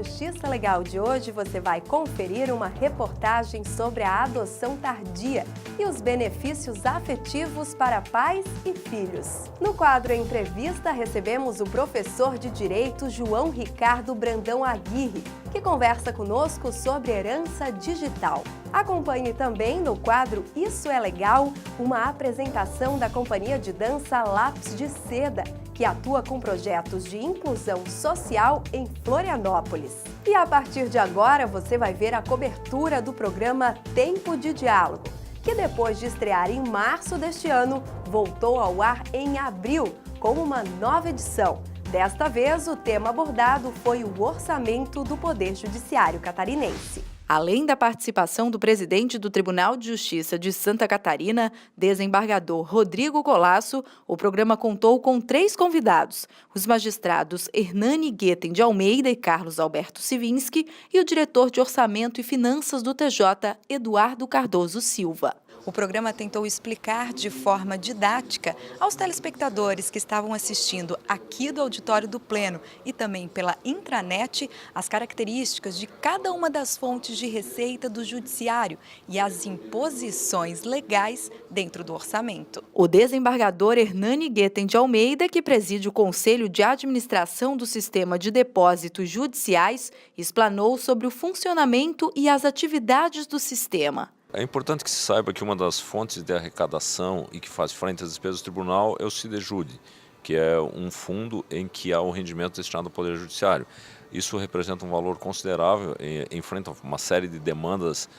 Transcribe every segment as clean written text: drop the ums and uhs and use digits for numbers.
Justiça Legal de hoje, você vai conferir uma reportagem sobre a adoção tardia e os benefícios afetivos para pais e filhos. No quadro Entrevista, recebemos o professor de Direito João Ricardo Brandão Aguirre, que conversa conosco sobre herança digital. Acompanhe também no quadro Isso é Legal, uma apresentação da companhia de dança Lápis de Seda, que atua com projetos de inclusão social em Florianópolis. E a partir de agora você vai ver a cobertura do programa Tempo de Diálogo, que depois de estrear em março deste ano, voltou ao ar em abril com uma nova edição. Desta vez, o tema abordado foi o orçamento do Poder Judiciário catarinense. Além da participação do presidente do Tribunal de Justiça de Santa Catarina, desembargador Rodrigo Colasso, o programa contou com 3 convidados, os magistrados Hernani Guetem de Almeida e Carlos Alberto Sivinski e o diretor de Orçamento e Finanças do TJ, Eduardo Cardoso Silva. O programa tentou explicar de forma didática aos telespectadores que estavam assistindo aqui do auditório do Pleno e também pela intranet as características de cada uma das fontes de receita do Judiciário e as imposições legais dentro do orçamento. O desembargador Hernani Guetem de Almeida, que preside o Conselho de Administração do Sistema de Depósitos Judiciais, explanou sobre o funcionamento e as atividades do sistema. É importante que se saiba que uma das fontes de arrecadação e que faz frente às despesas do tribunal é o Cidejude, que é um fundo em que há o rendimento destinado ao Poder Judiciário. Isso representa um valor considerável, enfrenta uma série de demandas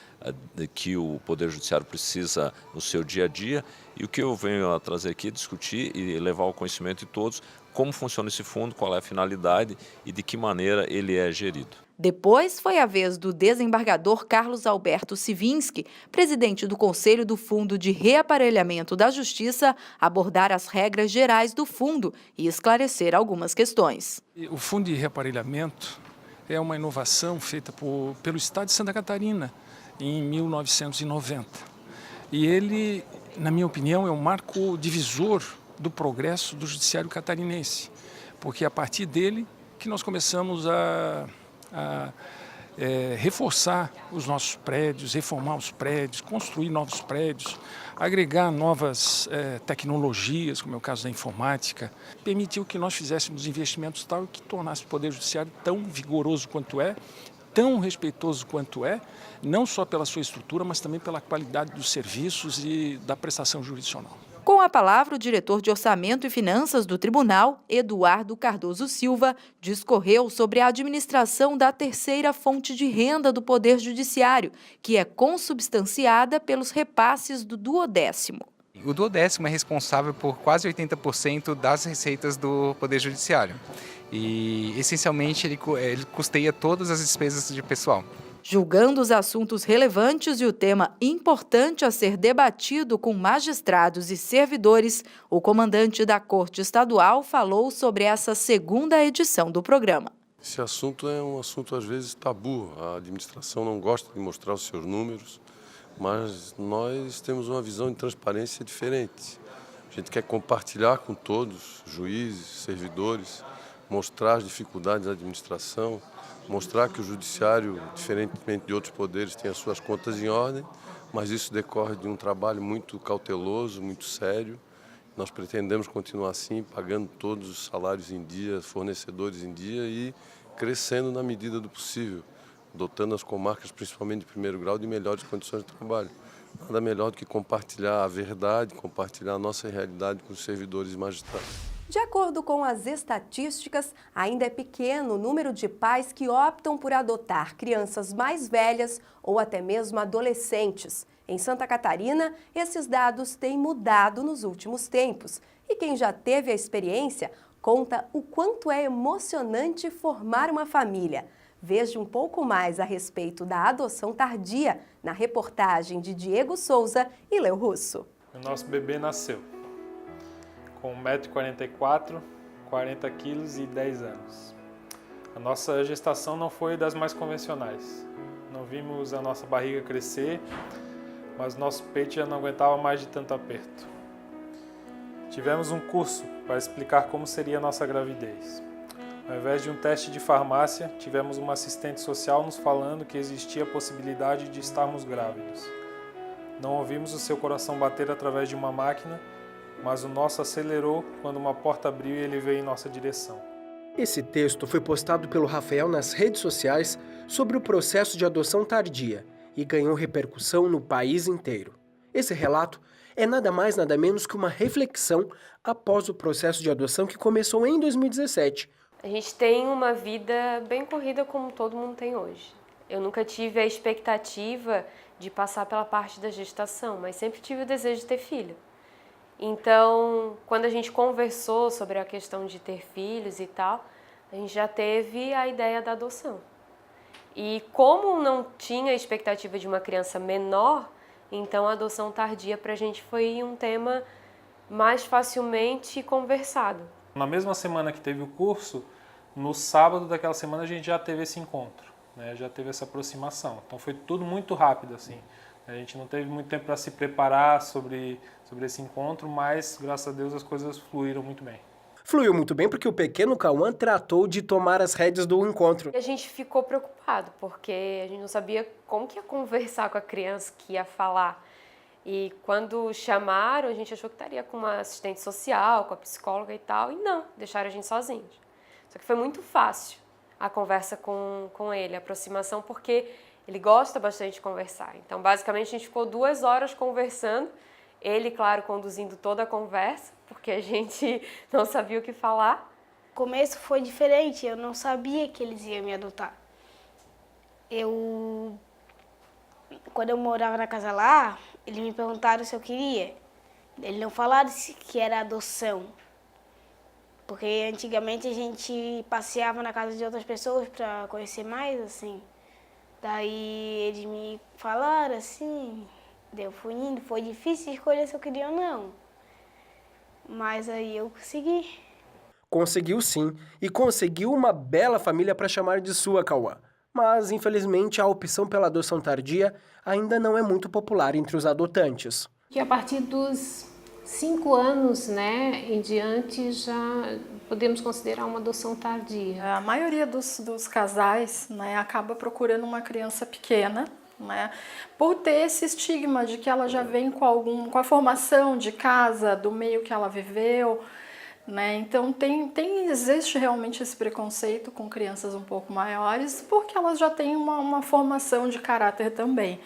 que o Poder Judiciário precisa no seu dia a dia, e o que eu venho a trazer aqui é discutir e levar ao conhecimento de todos como funciona esse fundo, qual é a finalidade e de que maneira ele é gerido. Depois foi a vez do desembargador Carlos Alberto Sivinski, presidente do Conselho do Fundo de Reaparelhamento da Justiça, abordar as regras gerais do fundo e esclarecer algumas questões. O Fundo de Reaparelhamento é uma inovação feita pelo Estado de Santa Catarina em 1990. E ele, na minha opinião, é um marco divisor do progresso do Judiciário catarinense, porque é a partir dele que nós começamos a reforçar os nossos prédios, reformar os prédios, construir novos prédios, agregar novas tecnologias, como é o caso da informática, permitiu que nós fizéssemos investimentos tal que tornasse o Poder Judiciário tão vigoroso quanto é, tão respeitoso quanto é, não só pela sua estrutura, mas também pela qualidade dos serviços e da prestação jurisdicional. Com a palavra, o diretor de Orçamento e Finanças do Tribunal, Eduardo Cardoso Silva, discorreu sobre a administração da terceira fonte de renda do Poder Judiciário, que é consubstanciada pelos repasses do duodécimo. O duodécimo é responsável por quase 80% das receitas do Poder Judiciário e, essencialmente, ele custeia todas as despesas de pessoal. Julgando os assuntos relevantes e o tema importante a ser debatido com magistrados e servidores, o comandante da Corte Estadual falou sobre essa segunda edição do programa. Esse assunto é um assunto, às vezes, tabu. A administração não gosta de mostrar os seus números, mas nós temos uma visão de transparência diferente. A gente quer compartilhar com todos, juízes, servidores, mostrar as dificuldades da administração, mostrar que o judiciário, diferentemente de outros poderes, tem as suas contas em ordem, mas isso decorre de um trabalho muito cauteloso, muito sério. Nós pretendemos continuar assim, pagando todos os salários em dia, fornecedores em dia e crescendo na medida do possível, dotando as comarcas, principalmente de primeiro grau, de melhores condições de trabalho. Nada melhor do que compartilhar a verdade, compartilhar a nossa realidade com os servidores e magistrados. De acordo com as estatísticas, ainda é pequeno o número de pais que optam por adotar crianças mais velhas ou até mesmo adolescentes. Em Santa Catarina, esses dados têm mudado nos últimos tempos. E quem já teve a experiência conta o quanto é emocionante formar uma família. Veja um pouco mais a respeito da adoção tardia na reportagem de Diego Souza e Leo Russo. O nosso bebê nasceu com 1,44 m, 40 kg e 10 anos. A nossa gestação não foi das mais convencionais. Não vimos a nossa barriga crescer, mas nosso peito já não aguentava mais de tanto aperto. Tivemos um curso para explicar como seria a nossa gravidez. Ao invés de um teste de farmácia, tivemos uma assistente social nos falando que existia a possibilidade de estarmos grávidos. Não ouvimos o seu coração bater através de uma máquina, mas o nosso acelerou quando uma porta abriu e ele veio em nossa direção. Esse texto foi postado pelo Rafael nas redes sociais sobre o processo de adoção tardia e ganhou repercussão no país inteiro. Esse relato é nada mais nada menos que uma reflexão após o processo de adoção que começou em 2017. A gente tem uma vida bem corrida como todo mundo tem hoje. Eu nunca tive a expectativa de passar pela parte da gestação, mas sempre tive o desejo de ter filho. Então, quando a gente conversou sobre a questão de ter filhos e tal, a gente já teve a ideia da adoção. E como não tinha expectativa de uma criança menor, então a adoção tardia para a gente foi um tema mais facilmente conversado. Na mesma semana que teve o curso, no sábado daquela semana a gente já teve esse encontro, né? Já teve essa aproximação. Então foi tudo muito rápido, assim. A gente não teve muito tempo para se preparar sobre esse encontro, mas graças a Deus as coisas fluíram muito bem. Fluiu muito bem porque o pequeno Cauã tratou de tomar as rédeas do encontro. A gente ficou preocupado, porque a gente não sabia como que ia conversar com a criança, que ia falar. E quando chamaram, a gente achou que estaria com uma assistente social, com a psicóloga e tal, e não, deixaram a gente sozinhos. Só que foi muito fácil a conversa com ele, a aproximação, porque ele gosta bastante de conversar. Então, basicamente, a gente ficou 2 horas conversando, ele, claro, conduzindo toda a conversa, porque a gente não sabia o que falar. O começo foi diferente, eu não sabia que eles iam me adotar. Quando eu morava na casa lá, eles me perguntaram se eu queria. Eles não falaram que era adoção. Porque antigamente a gente passeava na casa de outras pessoas para conhecer mais, assim. Daí eles me falaram assim, eu fui indo, foi difícil escolher se eu queria ou não. Mas aí eu consegui. Conseguiu sim, e conseguiu uma bela família para chamar de sua, Cauã. Mas, infelizmente, a opção pela adoção tardia ainda não é muito popular entre os adotantes. Que a partir dos 5 anos, né, em diante, já podemos considerar uma adoção tardia. A maioria dos casais, né, acaba procurando uma criança pequena, né, por ter esse estigma de que ela já vem com a formação de casa, do meio que ela viveu, né, então existe realmente esse preconceito com crianças um pouco maiores, porque elas já têm uma formação de caráter também.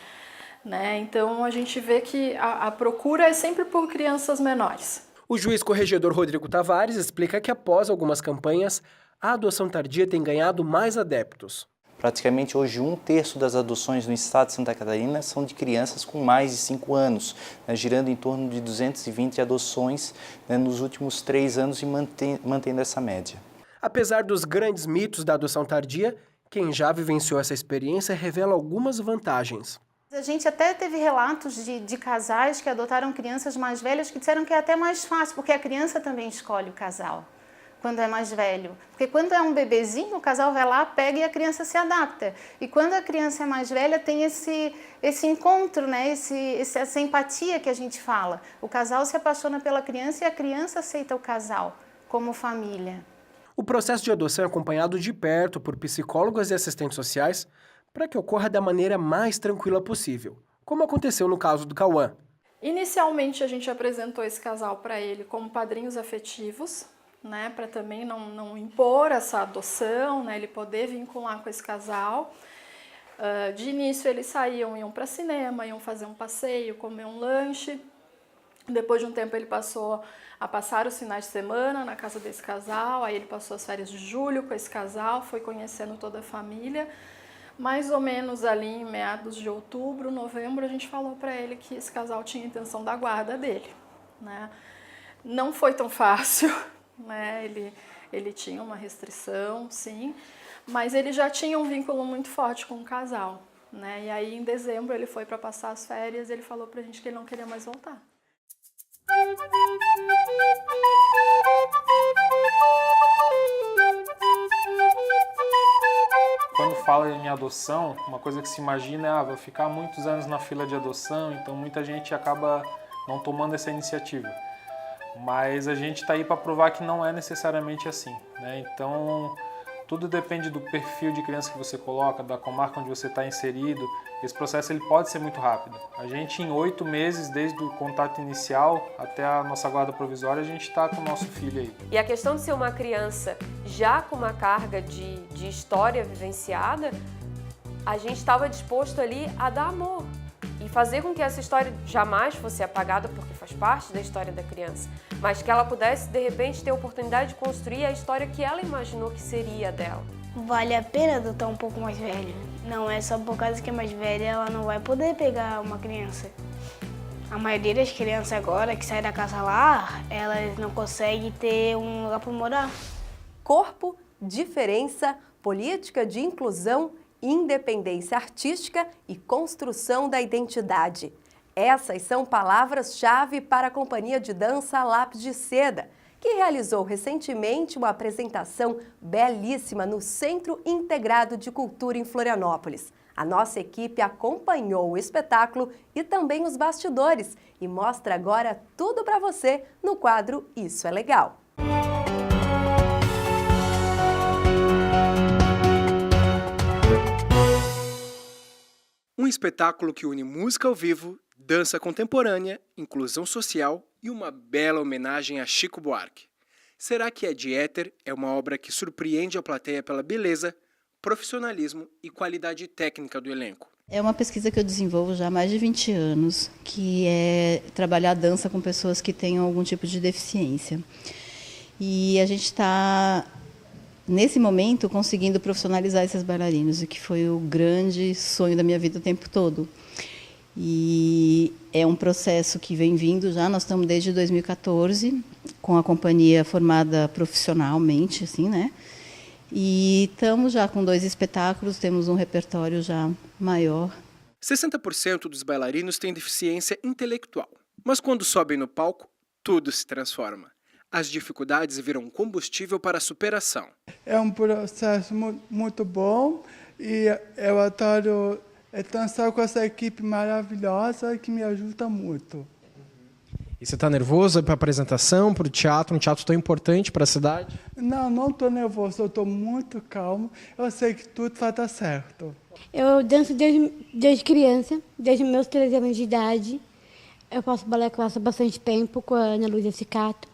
Né? Então a gente vê que a procura é sempre por crianças menores. O juiz corregedor Rodrigo Tavares explica que após algumas campanhas, a adoção tardia tem ganhado mais adeptos. Praticamente hoje 1/3 das adoções no estado de Santa Catarina são de crianças com mais de 5 anos, né, girando em torno de 220 adoções, né, nos últimos 3 anos e mantendo essa média. Apesar dos grandes mitos da adoção tardia, quem já vivenciou essa experiência revela algumas vantagens. A gente até teve relatos de casais que adotaram crianças mais velhas que disseram que é até mais fácil, porque a criança também escolhe o casal quando é mais velho. Porque quando é um bebezinho, o casal vai lá, pega e a criança se adapta. E quando a criança é mais velha, tem esse encontro, né? Essa empatia que a gente fala. O casal se apaixona pela criança e a criança aceita o casal como família. O processo de adoção é acompanhado de perto por psicólogos e assistentes sociais para que ocorra da maneira mais tranquila possível, como aconteceu no caso do Cauã. Inicialmente a gente apresentou esse casal para ele como padrinhos afetivos, né, para também não impor essa adoção, né, ele poder vincular com esse casal. De início eles saíam, iam para cinema, iam fazer um passeio, comer um lanche. Depois de um tempo ele passou a passar os finais de semana na casa desse casal, aí ele passou as férias de julho com esse casal, foi conhecendo toda a família. Mais ou menos ali em meados de outubro, novembro, a gente falou para ele que esse casal tinha intenção da guarda dele, né? Não foi tão fácil, né? Ele tinha uma restrição, sim, mas ele já tinha um vínculo muito forte com o casal, né? E aí em dezembro ele foi para passar as férias e ele falou pra gente que ele não queria mais voltar. Quando fala em adoção, uma coisa que se imagina é vou ficar muitos anos na fila de adoção, então muita gente acaba não tomando essa iniciativa. Mas a gente está aí para provar que não é necessariamente assim, né? Então, Tudo depende do perfil de criança que você coloca, da comarca onde você está inserido. Esse processo ele pode ser muito rápido. A gente, em 8 meses, desde o contato inicial até a nossa guarda provisória, a gente está com o nosso filho aí. E a questão de ser uma criança já com uma carga de história vivenciada, a gente estava disposto ali a dar amor e fazer com que essa história jamais fosse apagada, porque faz parte da história da criança, mas que ela pudesse, de repente, ter a oportunidade de construir a história que ela imaginou que seria dela. Vale a pena adotar um pouco mais velho. Não é só por causa que é mais velha, ela não vai poder pegar uma criança. A maioria das crianças agora que saem da casa lá, elas não conseguem ter um lugar para morar. Corpo, diferença, política de inclusão, independência artística e construção da identidade. Essas são palavras-chave para a companhia de dança Lápis de Seda, que realizou recentemente uma apresentação belíssima no Centro Integrado de Cultura em Florianópolis. A nossa equipe acompanhou o espetáculo e também os bastidores e mostra agora tudo para você no quadro Isso é Legal. Um espetáculo que une música ao vivo, dança contemporânea, inclusão social e uma bela homenagem a Chico Buarque. Será que É de Éter é uma obra que surpreende a plateia pela beleza, profissionalismo e qualidade técnica do elenco? É uma pesquisa que eu desenvolvo já há mais de 20 anos, que é trabalhar a dança com pessoas que tenham algum tipo de deficiência. E a gente está, nesse momento, conseguindo profissionalizar esses bailarinos, o que foi o grande sonho da minha vida o tempo todo. E é um processo que vem vindo já, nós estamos desde 2014, com a companhia formada profissionalmente, assim, né? E estamos já com 2 espetáculos, temos um repertório já maior. 60% dos bailarinos têm deficiência intelectual, mas quando sobem no palco, tudo se transforma. As dificuldades viram combustível para a superação. É um processo muito bom e eu adoro dançar com essa equipe maravilhosa que me ajuda muito. E você está nervoso para a apresentação, para o teatro, um teatro tão importante para a cidade? Não estou nervoso, eu estou muito calmo. Eu sei que tudo vai dar certo. Eu danço desde criança, desde meus 13 anos de idade. Eu faço balé clássico há bastante tempo com a Ana Luísa Cicato,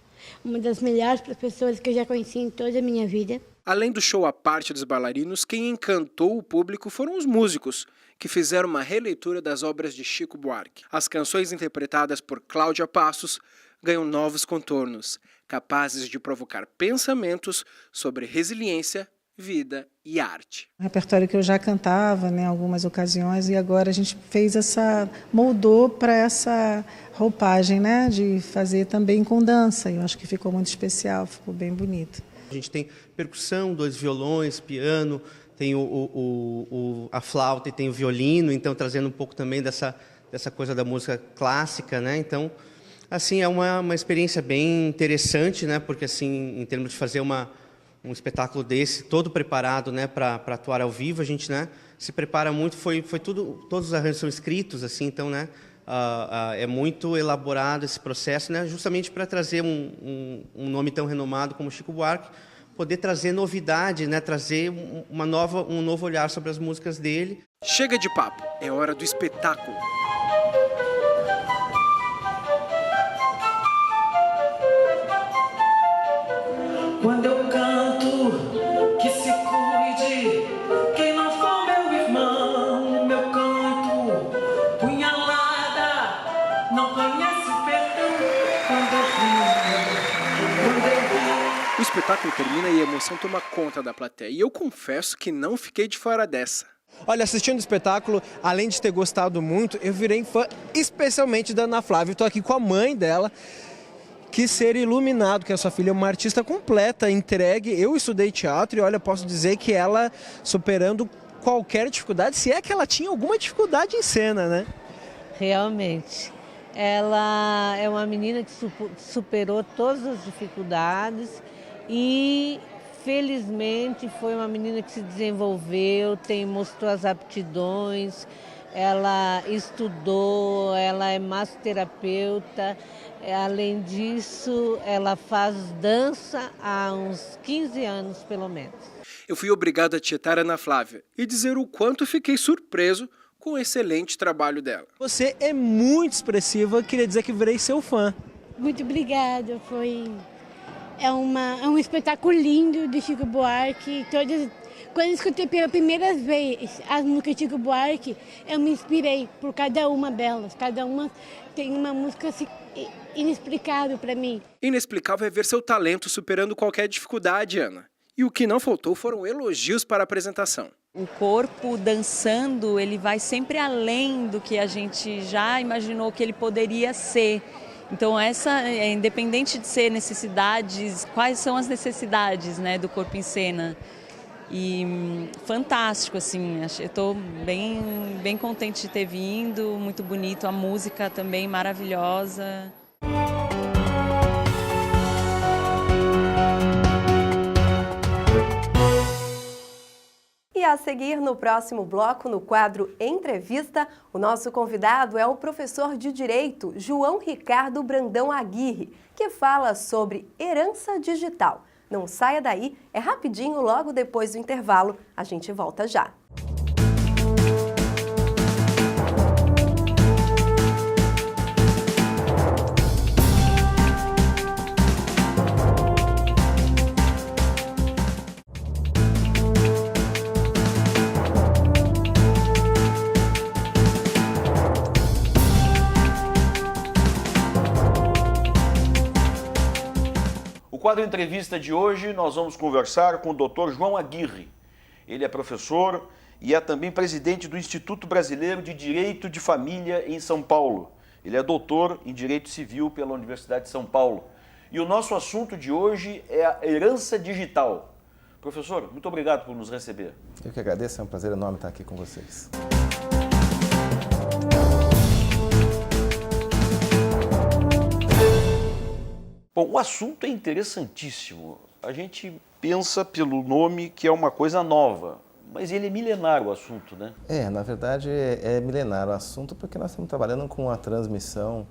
uma das melhores professoras que eu já conheci em toda a minha vida. Além do show à parte dos bailarinos, quem encantou o público foram os músicos, que fizeram uma releitura das obras de Chico Buarque. As canções interpretadas por Cláudia Passos ganham novos contornos, capazes de provocar pensamentos sobre resiliência, vida e arte. Um repertório que eu já cantava em algumas ocasiões e agora a gente fez moldou para essa roupagem, né, de fazer também com dança. Eu acho que ficou muito especial, ficou bem bonito. A gente tem percussão, 2 violões, piano, tem a flauta e tem o violino, então trazendo um pouco também dessa coisa da música clássica, né? Então, assim, é uma experiência bem interessante, né? Porque assim, em termos de fazer um espetáculo desse, todo preparado, né, para atuar ao vivo, a gente, né, se prepara muito, todos os arranjos são escritos, assim, então, né, é muito elaborado esse processo, né, justamente para trazer um nome tão renomado como Chico Buarque, poder trazer novidade, né, trazer um novo olhar sobre as músicas dele. Chega de papo, é hora do espetáculo. Quando eu canto, que se cuide, quem não for meu irmão, meu canto, punhalada, não conhece o perdão. Quando eu O espetáculo termina e a emoção toma conta da plateia. E eu confesso que não fiquei de fora dessa. Olha, assistindo o espetáculo, além de ter gostado muito, eu virei fã especialmente da Ana Flávia. Estou aqui com a mãe dela. Que ser iluminado, que a sua filha é uma artista completa, entregue. Eu estudei teatro e, olha, posso dizer que ela superando qualquer dificuldade, se é que ela tinha alguma dificuldade em cena, né? Realmente. Ela é uma menina que superou todas as dificuldades e, felizmente, foi uma menina que se desenvolveu, mostrou as aptidões, ela estudou, ela é massoterapeuta, além disso, ela faz dança há uns 15 anos, pelo menos. Eu fui obrigado a tietar a Ana Flávia e dizer o quanto fiquei surpreso com o excelente trabalho dela. Você é muito expressiva, queria dizer que virei seu fã. Muito obrigada, é um espetáculo lindo de Chico Buarque. Quando eu escutei pela primeira vez as músicas de Chico Buarque, eu me inspirei por cada uma delas. Cada uma tem uma música assim, inexplicável para mim. Inexplicável é ver seu talento superando qualquer dificuldade, Ana. E o que não faltou foram elogios para a apresentação. O corpo dançando, ele vai sempre além do que a gente já imaginou que ele poderia ser. Então, independente de ser necessidades, quais são as necessidades, né, do corpo em cena? E fantástico, assim, eu estou bem contente de ter vindo, muito bonito, a música também maravilhosa. E a seguir, no próximo bloco, no quadro Entrevista, o nosso convidado é o professor de Direito, João Ricardo Brandão Aguirre, que fala sobre herança digital. Não saia daí, é rapidinho, logo depois do intervalo. A gente volta já. No quadro Entrevista de hoje, nós vamos conversar com o Dr. João Aguirre. Ele é professor e é também presidente do Instituto Brasileiro de Direito de Família em São Paulo. Ele é doutor em Direito Civil pela Universidade de São Paulo. E o nosso assunto de hoje é a herança digital. Professor, muito obrigado por nos receber. Eu que agradeço, é um prazer enorme estar aqui com vocês. Bom, o assunto é interessantíssimo. A gente pensa pelo nome que é uma coisa nova, mas ele é milenar o assunto, né? Na verdade é milenar o assunto porque nós estamos trabalhando com a transmissão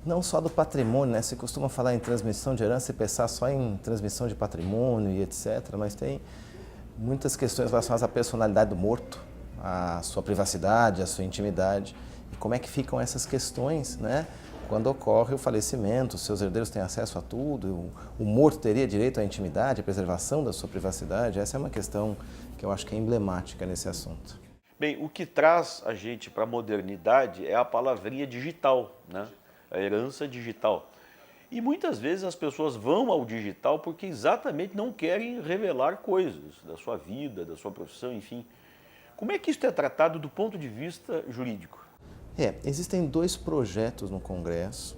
não só do patrimônio, né? Se costuma falar em transmissão de herança e pensar só em transmissão de patrimônio e etc., mas tem muitas questões relacionadas à personalidade do morto, à sua privacidade, à sua intimidade e como é que ficam essas questões, né? Quando ocorre o falecimento, os seus herdeiros têm acesso a tudo, o morto teria direito à intimidade, à preservação da sua privacidade. Essa é uma questão que eu acho que é emblemática nesse assunto. Bem, o que traz a gente para a modernidade é a palavrinha digital, né? A herança digital. E muitas vezes as pessoas vão ao digital porque exatamente não querem revelar coisas da sua vida, da sua profissão, enfim. Como é que isso é tratado do ponto de vista jurídico? Existem dois projetos no Congresso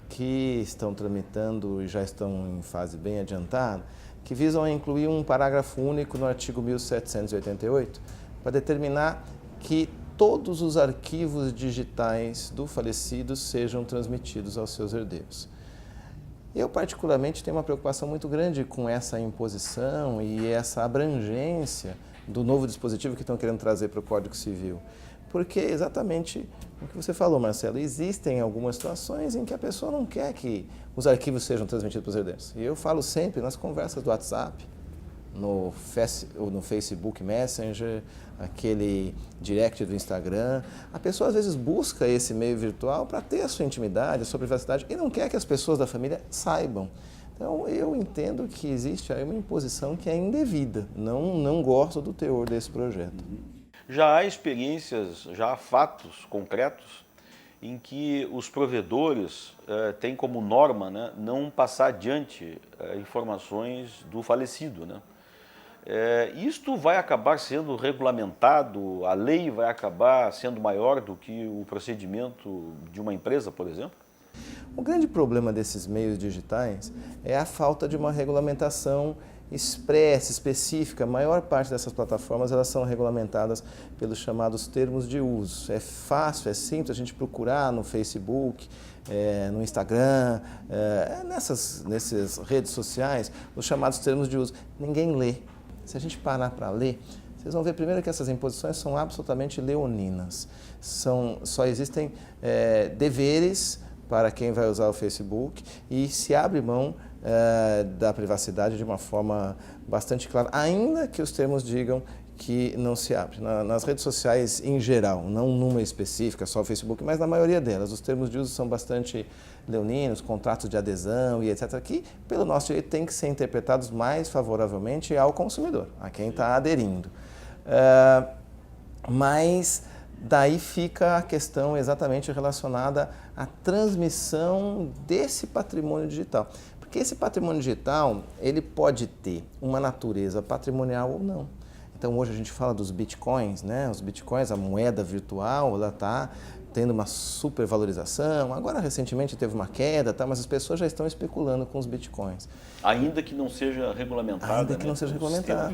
que estão tramitando e já estão em fase bem adiantada, que visam incluir um parágrafo único no artigo 1788 para determinar que todos os arquivos digitais do falecido sejam transmitidos aos seus herdeiros. Eu, particularmente, tenho uma preocupação muito grande com essa imposição e essa abrangência do novo dispositivo que estão querendo trazer para o Código Civil. Porque exatamente o que você falou, Marcelo, existem algumas situações em que a pessoa não quer que os arquivos sejam transmitidos para os herdeiros. E eu falo sempre nas conversas do WhatsApp, no Facebook Messenger, aquele direct do Instagram, a pessoa às vezes busca esse meio virtual para ter a sua intimidade, a sua privacidade e não quer que as pessoas da família saibam. Então eu entendo que existe aí uma imposição que é indevida, não gosto do teor desse projeto. Já há experiências, já há fatos concretos em que os provedores têm como norma, né, não passar adiante informações do falecido, né? Isto vai acabar sendo regulamentado, a lei vai acabar sendo maior do que o procedimento de uma empresa, por exemplo? O grande problema desses meios digitais é a falta de uma regulamentação expressa, específica. A maior parte dessas plataformas elas são regulamentadas pelos chamados termos de uso. É fácil, é simples a gente procurar no Facebook, no Instagram, nessas redes sociais, os chamados termos de uso. Ninguém lê. Se a gente parar para ler, vocês vão ver primeiro que essas imposições são absolutamente leoninas. Só existem deveres para quem vai usar o Facebook e se abre mão da privacidade de uma forma bastante clara, ainda que os termos digam que não se abre. Nas redes sociais em geral, não numa específica, só o Facebook, mas na maioria delas, os termos de uso são bastante leoninos, contratos de adesão e etc., que, pelo nosso direito, têm que ser interpretados mais favoravelmente ao consumidor, a quem está aderindo. Mas daí fica a questão exatamente relacionada à transmissão desse patrimônio digital. Porque esse patrimônio digital, ele pode ter uma natureza patrimonial ou não. Então hoje a gente fala dos bitcoins, né? Os bitcoins, a moeda virtual, ela está tendo uma supervalorização. Agora recentemente teve uma queda, tá? Mas as pessoas já estão especulando com os bitcoins. Ainda que não seja regulamentada. Ainda que não seja regulamentada.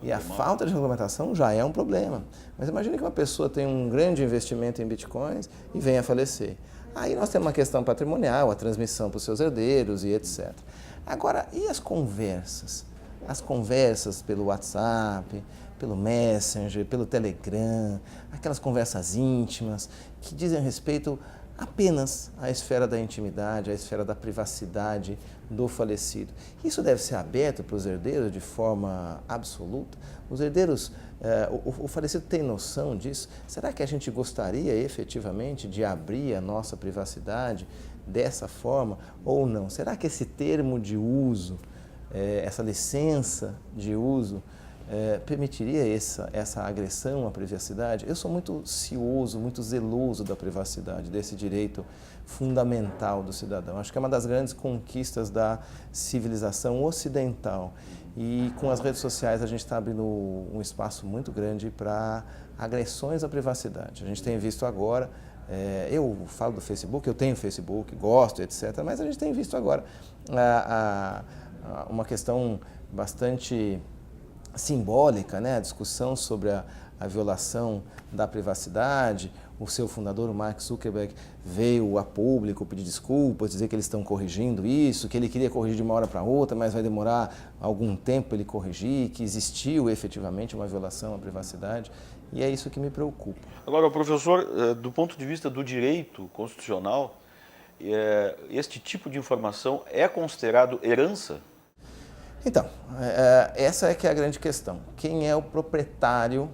E a falta de regulamentação já é um problema. Mas imagine que uma pessoa tem um grande investimento em bitcoins e venha a falecer. Aí nós temos uma questão patrimonial, a transmissão para os seus herdeiros e etc. Agora, e as conversas? As conversas pelo WhatsApp, pelo Messenger, pelo Telegram, aquelas conversas íntimas que dizem respeito apenas à esfera da intimidade, à esfera da privacidade do falecido. Isso deve ser aberto para os herdeiros de forma absoluta? Os herdeiros, o falecido tem noção disso? Será que a gente gostaria efetivamente de abrir a nossa privacidade dessa forma ou não? Será que esse termo de uso, essa licença de uso, permitiria essa agressão à privacidade? Eu sou muito cioso, muito zeloso da privacidade, desse direito fundamental do cidadão. Acho que é uma das grandes conquistas da civilização ocidental. E com as redes sociais a gente está abrindo um espaço muito grande para agressões à privacidade. A gente tem visto agora, eu falo do Facebook, eu tenho Facebook, gosto, etc., mas a gente tem visto agora uma questão bastante simbólica, né? A discussão sobre a violação da privacidade. O seu fundador, o Mark Zuckerberg, veio a público pedir desculpas, dizer que eles estão corrigindo isso, que ele queria corrigir de uma hora para outra, mas vai demorar algum tempo ele corrigir, que existiu efetivamente uma violação à privacidade, e é isso que me preocupa. Agora, professor, do ponto de vista do direito constitucional, este tipo de informação é considerado herança? Então, essa é que é a grande questão. Quem é o proprietário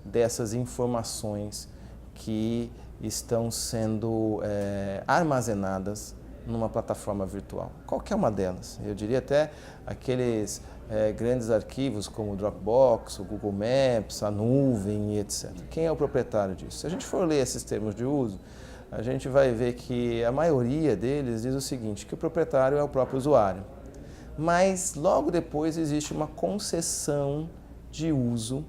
dessas informações que estão sendo armazenadas numa plataforma virtual? Qualquer uma delas. Eu diria até aqueles grandes arquivos como o Dropbox, o Google Maps, a nuvem e etc. Quem é o proprietário disso? Se a gente for ler esses termos de uso, a gente vai ver que a maioria deles diz o seguinte, que o proprietário é o próprio usuário. Mas logo depois existe uma concessão de uso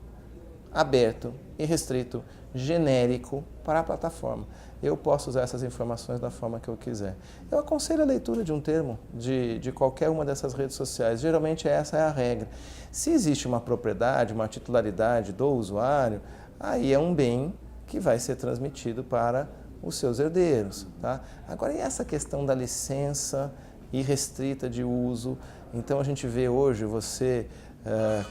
aberto e restrito, genérico para a plataforma. Eu posso usar essas informações da forma que eu quiser. Eu aconselho a leitura de um termo de qualquer uma dessas redes sociais. Geralmente essa é a regra. Se existe uma propriedade, uma titularidade do usuário, aí é um bem que vai ser transmitido para os seus herdeiros. Tá? Agora, e essa questão da licença irrestrita de uso? Então a gente vê hoje você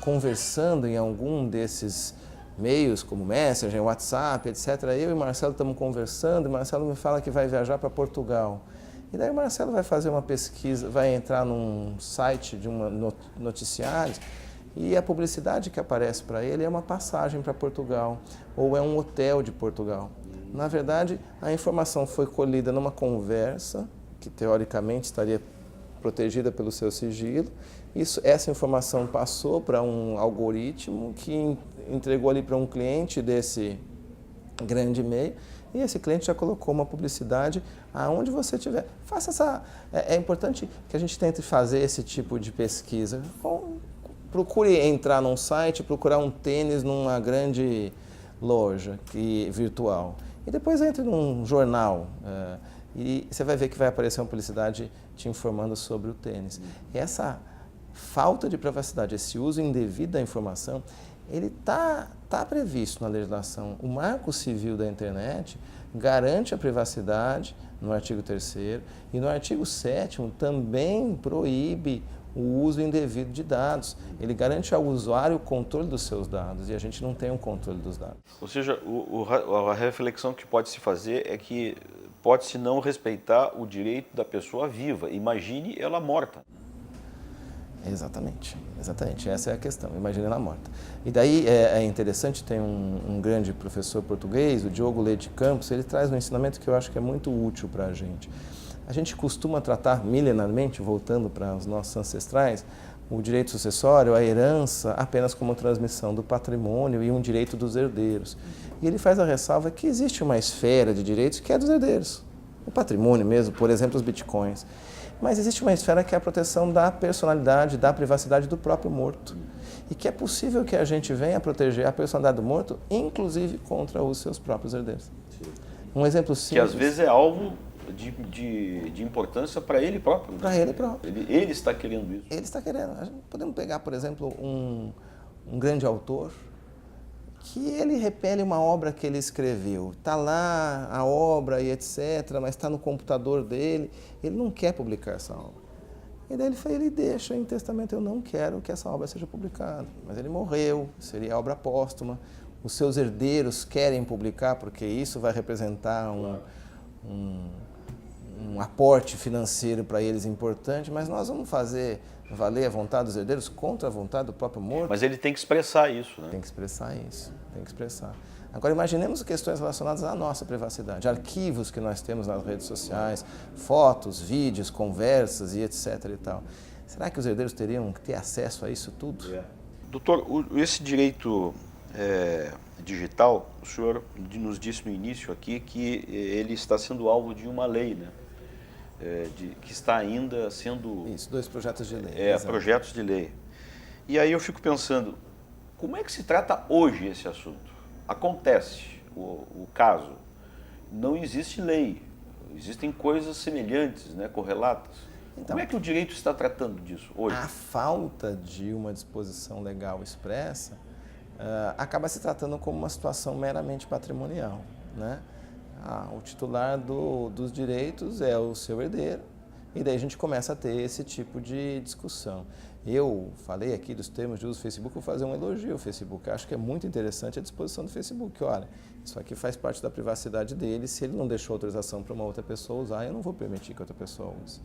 conversando em algum desses meios, como Messenger, WhatsApp, etc. Eu e o Marcelo estamos conversando e o Marcelo me fala que vai viajar para Portugal. E daí o Marcelo vai fazer uma pesquisa, vai entrar num site de noticiários e a publicidade que aparece para ele é uma passagem para Portugal ou é um hotel de Portugal. Na verdade, a informação foi colhida numa conversa que teoricamente estaria protegida pelo seu sigilo. Essa informação passou para um algoritmo que entregou ali para um cliente desse grande e-mail e esse cliente já colocou uma publicidade aonde você estiver. Faça essa. É importante que a gente tente fazer esse tipo de pesquisa. Procure entrar num site, procurar um tênis numa grande loja virtual e depois entre num jornal. E você vai ver que vai aparecer uma publicidade te informando sobre o tênis. E essa falta de privacidade, esse uso indevido da informação, ele tá previsto na legislação. O Marco Civil da Internet garante a privacidade no artigo 3º e no artigo 7º também proíbe o uso indevido de dados. Ele garante ao usuário o controle dos seus dados e a gente não tem um controle dos dados. Ou seja, a reflexão que pode se fazer é que pode-se não respeitar o direito da pessoa viva. Imagine ela morta. Exatamente, essa é a questão, imagine ela morta. E daí é interessante, tem um grande professor português, o Diogo Leite Campos, ele traz um ensinamento que eu acho que é muito útil para a gente. A gente costuma tratar milenarmente, voltando para os nossos ancestrais, o direito sucessório, a herança, apenas como transmissão do patrimônio e um direito dos herdeiros. E ele faz a ressalva que existe uma esfera de direitos que é dos herdeiros, o patrimônio mesmo, por exemplo, os bitcoins. Mas existe uma esfera que é a proteção da personalidade, da privacidade do próprio morto. E que é possível que a gente venha proteger a personalidade do morto, inclusive contra os seus próprios herdeiros. Um exemplo simples. Que às vezes é alvo de importância para ele próprio. Para ele próprio. Ele está querendo isso. Ele está querendo. Podemos pegar, por exemplo, um grande autor que ele repele uma obra que ele escreveu. Está lá a obra e etc., mas está no computador dele. Ele não quer publicar essa obra. E daí ele deixa em testamento, eu não quero que essa obra seja publicada. Mas ele morreu, seria obra póstuma. Os seus herdeiros querem publicar porque isso vai representar um aporte financeiro para eles importante, mas nós vamos fazer valer a vontade dos herdeiros contra a vontade do próprio morto. Mas ele tem que expressar isso, né? Tem que expressar isso, tem que expressar. Agora imaginemos questões relacionadas à nossa privacidade, arquivos que nós temos nas redes sociais, fotos, vídeos, conversas e etc. e tal. Será que os herdeiros teriam que ter acesso a isso tudo? Doutor, esse direito digital, o senhor nos disse no início aqui que ele está sendo alvo de uma lei, né? Que está ainda sendo... Isso, 2 projetos de lei. Projetos de lei. E aí eu fico pensando, como é que se trata hoje esse assunto? Acontece o caso, não existe lei, existem coisas semelhantes, né, correlatas. Então, como é que o direito está tratando disso hoje? A falta de uma disposição legal expressa acaba se tratando como uma situação meramente patrimonial, né? O titular dos direitos é o seu herdeiro, e daí a gente começa a ter esse tipo de discussão. Eu falei aqui dos termos de uso do Facebook, vou fazer um elogio ao Facebook. Eu acho que é muito interessante a disposição do Facebook. Olha, isso aqui faz parte da privacidade dele, se ele não deixou autorização para uma outra pessoa usar, eu não vou permitir que outra pessoa use.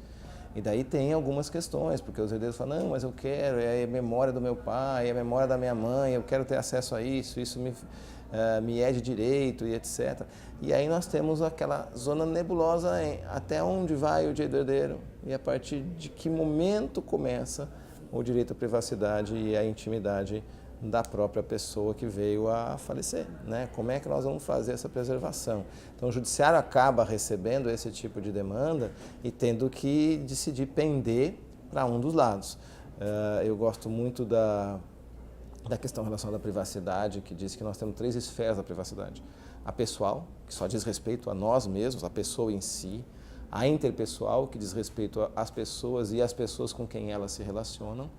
E daí tem algumas questões, porque os herdeiros falam, não, mas eu quero, é a memória do meu pai, é a memória da minha mãe, eu quero ter acesso a isso, isso me é de direito e etc. E aí nós temos aquela zona nebulosa em até onde vai o direito do herdeiro e a partir de que momento começa o direito à privacidade e à intimidade da própria pessoa que veio a falecer, né? Como é que nós vamos fazer essa preservação? Então o judiciário acaba recebendo esse tipo de demanda e tendo que decidir pender para um dos lados. Eu gosto muito da questão relacionada à privacidade, que diz que nós temos 3 esferas da privacidade. A pessoal, que só diz respeito a nós mesmos, a pessoa em si. A interpessoal, que diz respeito às pessoas e às pessoas com quem elas se relacionam.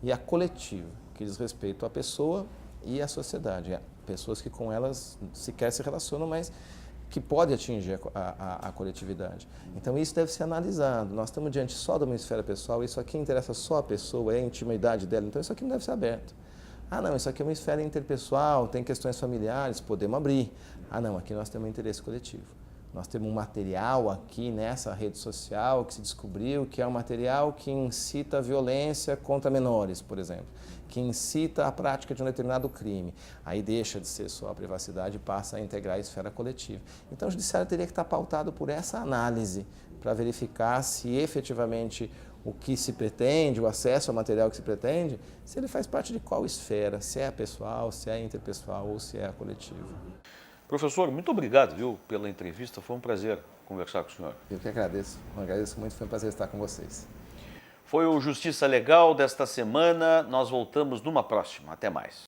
E a coletiva, que diz respeito à pessoa e à sociedade. Pessoas que com elas sequer se relacionam, mas que pode atingir a coletividade. Então isso deve ser analisado. Nós estamos diante só de uma esfera pessoal, isso aqui interessa só a pessoa, é a intimidade dela, então isso aqui não deve ser aberto. Ah, não, isso aqui é uma esfera interpessoal, tem questões familiares, podemos abrir. Ah, não, aqui nós temos um interesse coletivo. Nós temos um material aqui nessa rede social que se descobriu que é um material que incita a violência contra menores, por exemplo, que incita a prática de um determinado crime. Aí deixa de ser só a privacidade e passa a integrar a esfera coletiva. Então o judiciário teria que estar pautado por essa análise para verificar se efetivamente o que se pretende, o acesso ao material que se pretende, se ele faz parte de qual esfera, se é a pessoal, se é a interpessoal ou se é a coletiva. Professor, muito obrigado, viu, pela entrevista, foi um prazer conversar com o senhor. Eu que agradeço muito, foi um prazer estar com vocês. Foi o Justiça Legal desta semana, nós voltamos numa próxima, até mais.